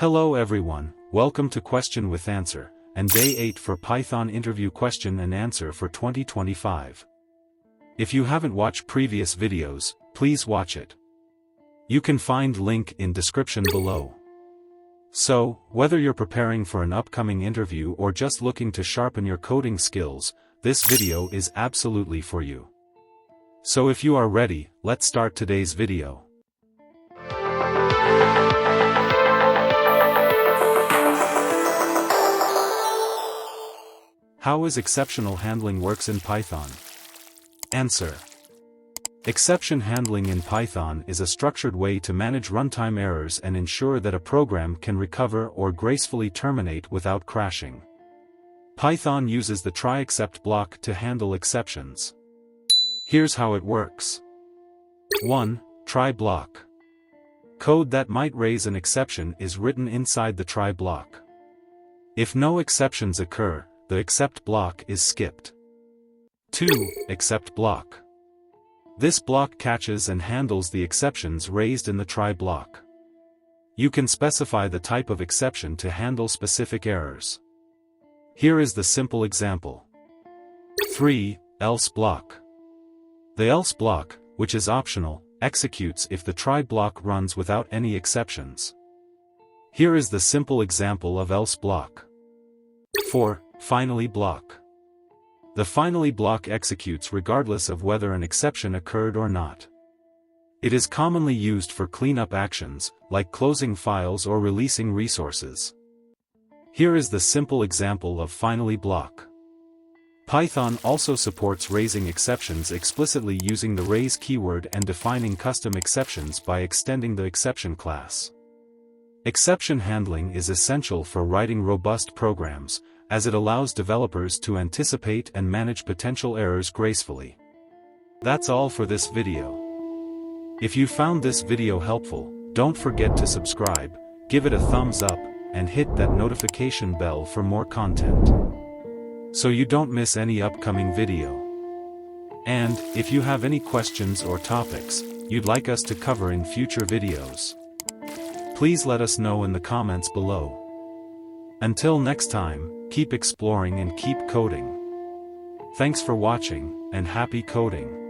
Hello everyone, welcome to Question with Answer, and Day 8 for Python Interview Question and Answer for 2025. If you haven't watched previous videos, please watch it. You can find link in description below. So, whether you're preparing for an upcoming interview or just looking to sharpen your coding skills, this video is absolutely for you. So if you are ready, let's start today's video. How is exceptional handling works in Python? Answer. Exception handling in Python is a structured way to manage runtime errors and ensure that a program can recover or gracefully terminate without crashing. Python uses the try-except block to handle exceptions. Here's how it works. 1. Try block. Code that might raise an exception is written inside the try block. If no exceptions occur, the except block is skipped. 2. Except block. This block catches and handles the exceptions raised in the try block. You can specify the type of exception to handle specific errors. Here is the simple example. 3. Else block. The else block, which is optional, executes if the try block runs without any exceptions. Here is the simple example of else block. 4. Finally block. The finally block executes regardless of whether an exception occurred or not. It is commonly used for cleanup actions, like closing files or releasing resources. Here is the simple example of finally block. Python also supports raising exceptions explicitly using the raise keyword and defining custom exceptions by extending the exception class. Exception handling is essential for writing robust programs, as it allows developers to anticipate and manage potential errors gracefully. That's all for this video. If you found this video helpful, don't forget to subscribe, give it a thumbs up, and hit that notification bell for more content, so you don't miss any upcoming video. And, if you have any questions or topics you'd like us to cover in future videos, please let us know in the comments below. Until next time, keep exploring and keep coding. Thanks for watching, and happy coding.